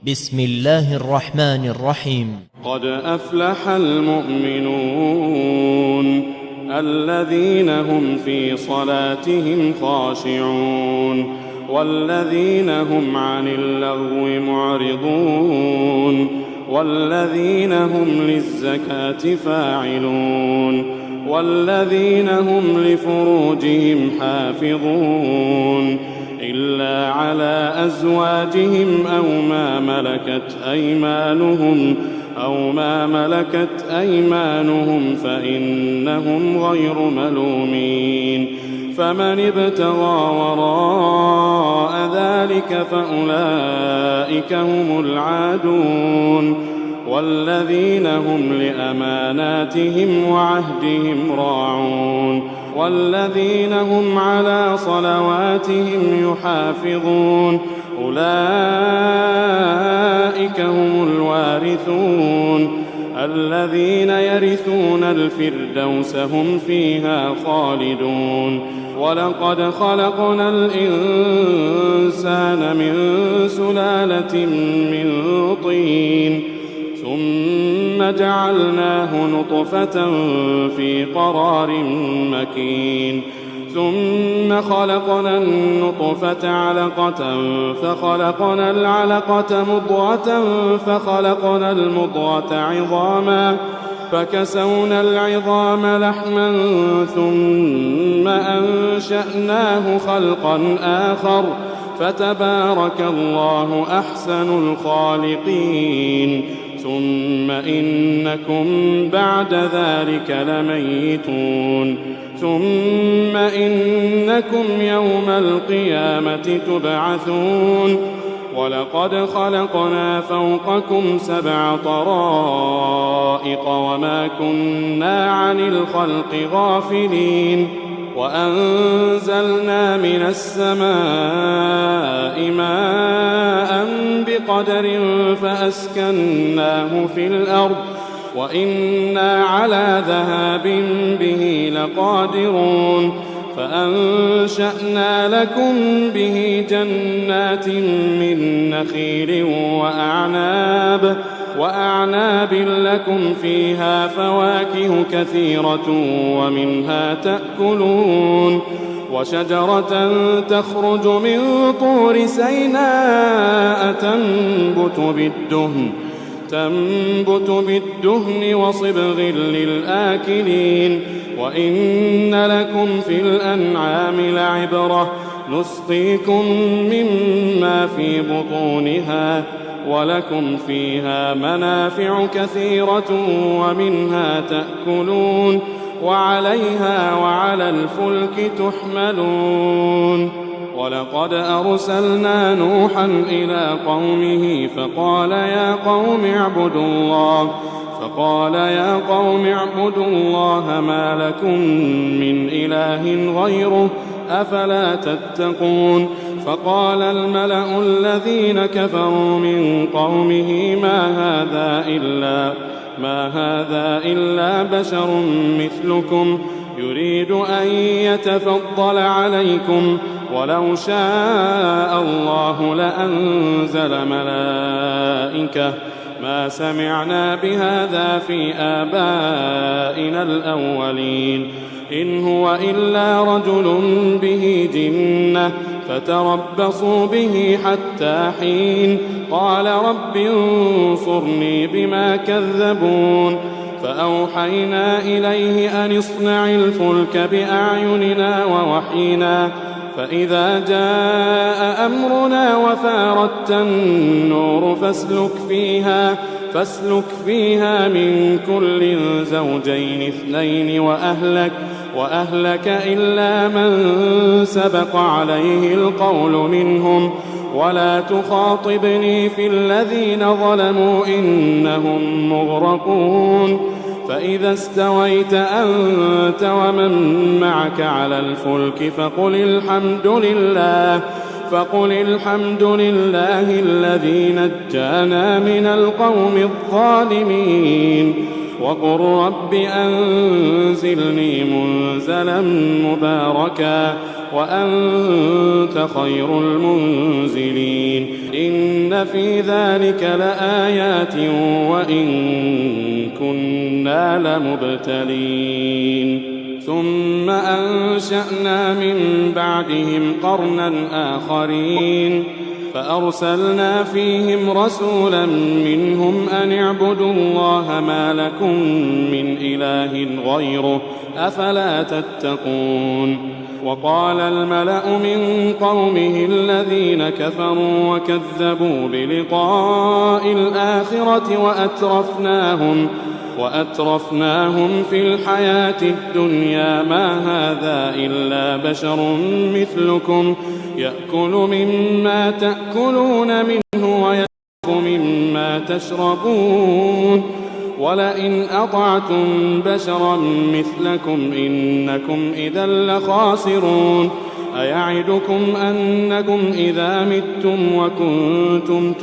بسم الله الرحمن الرحيم. قد أفلح المؤمنون الذين هم في صلاتهم خاشعون والذين هم عن اللغو معرضون والذين هم للزكاة فاعلون والذين هم لفروجهم حافظون إلا على أزواجهم أو ما ملكت أيمانهم فإنهم غير ملومين فمن ابتغى وراء ذلك فأولئك هم العادون والذين هم لأماناتهم وعهدهم راعون والذين هم على صلواتهم يحافظون أولئك هم الوارثون الذين يرثون الفردوس هم فيها خالدون ولقد خلقنا الإنسان من سلالة من طين ثم جعلناه نطفة في قرار مكين ثم خلقنا النطفة علقة فخلقنا العلقة مضغة فخلقنا المضغة عظاما فكسونا العظام لحما ثم أنشأناه خلقا آخر فتبارك الله أحسن الخالقين ثم إنكم بعد ذلك لميتون ثم إنكم يوم القيامة تبعثون ولقد خلقنا فوقكم 7 طرائق وما كنا عن الخلق غافلين وأنزلنا من السماء ماء بقدر فأسكناه في الأرض وإنا على ذهاب به لقادرون فأنشأنا لكم به جنات من نخيل وأعناب لكم فيها فواكه كثيرة ومنها تأكلون وشجرة تخرج من طور سيناء تنبت بالدهن وصبغ للآكلين وإن لكم في الأنعام لعبرة نسقيكم مما في بطونها ولكم فيها منافع كثيرة ومنها تأكلون وعليها وعلى الفلك تحملون ولقد أرسلنا نوحا إلى قومه فقال يا قوم اعبدوا الله ما لكم من إله غيره أفلا تتقون فقال الملأ الذين كفروا من قومه ما هذا إلا بشر مثلكم يريد أن يتفضل عليكم ولو شاء الله لأنزل ملائكة ما سمعنا بهذا في آبائنا الأولين إن هو إلا رجل به جنة فتربصوا به حتى حين قال رب انصرني بما كذبون فأوحينا إليه أن اصنع الفلك بأعيننا ووحينا فإذا جاء أمرنا وفاردت النور فاسلك فيها من كل زوجين 2 وأهلك إلا من سبق عليه القول منهم ولا تخاطبني في الذين ظلموا إنهم مغرقون فإذا استويت أنت ومن معك على الفلك فقل الحمد لله الذي نجانا من القوم الظالمين وقل رب أنزلني منزلا مباركا وأنت خير المنزلين إن في ذلك لآيات وإن كنا لمبتلين ثم أنشأنا من بعدهم قرنا آخرين فأرسلنا فيهم رسولا منهم أن اعبدوا الله ما لكم من إله غيره أفلا تتقون وقال الملأ من قومه الذين كفروا وكذبوا بلقاء الآخرة وأترفناهم في الحياة الدنيا ما هذا إلا بشر مثلكم يأكل مما تأكلون منه ويشرب مما تشربون ولئن أطعتم بشرا مثلكم إنكم إذا لخاسرون أيعدكم أنكم إذا متم وكنتم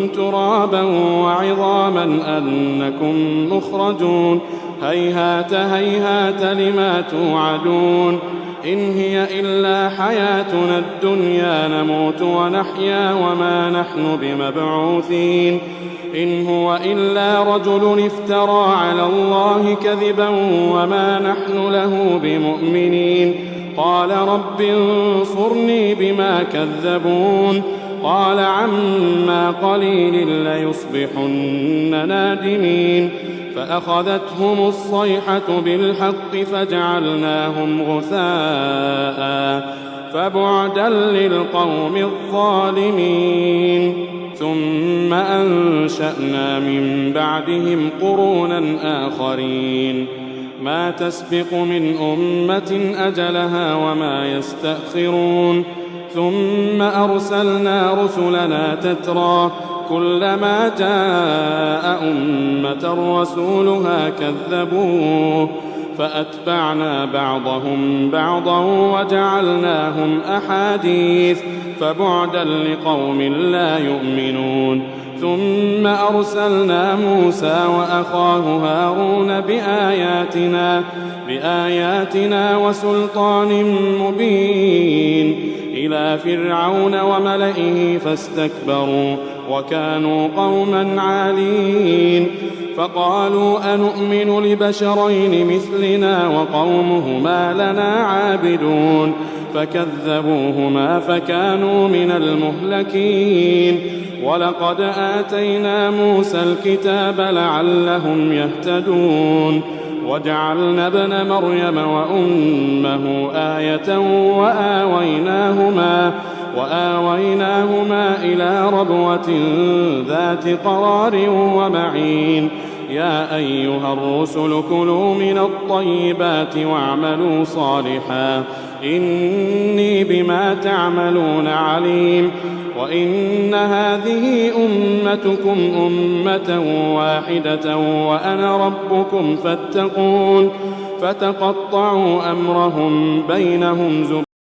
ترابا وعظاما أنكم مخرجون هيهات هيهات لما توعدون إن هي إلا حياتنا الدنيا نموت ونحيا وما نحن بمبعوثين إن هو إلا رجل افترى على الله كذبا وما نحن له بمؤمنين قال رب انصرني بما كذبون قال عما قليل ليصبحن نادمين فأخذتهم الصيحة بالحق فجعلناهم غثاء فبعدا للقوم الظالمين ثم أنشأنا من بعدهم قرونا آخرين ما تسبق من أمة أجلها وما يستأخرون ثم أرسلنا رسلنا تترى كلما جاء أمة رسولها كذبوه فأتبعنا بعضهم بعضا وجعلناهم أحاديث فبعدا لقوم لا يؤمنون ثم أرسلنا موسى وأخاه هارون بآياتنا وسلطان مبين إلى فرعون وملئه فاستكبروا وكانوا قوما عالين فقالوا أنؤمن لبشرين مثلنا وقومهما لنا عابدون فكذبوهما فكانوا من المهلكين ولقد آتينا موسى الكتاب لعلهم يهتدون وجعلنا ابن مريم وأمه آية وآويناهما إلى ربوة ذات قرار ومعين يا أيها الرسل كلوا من الطيبات واعملوا صالحا إني بما تعملون عليم وإن هذه أمتكم أمة واحدة وأنا ربكم فاتقون فتقطعوا أمرهم بينهم زبرا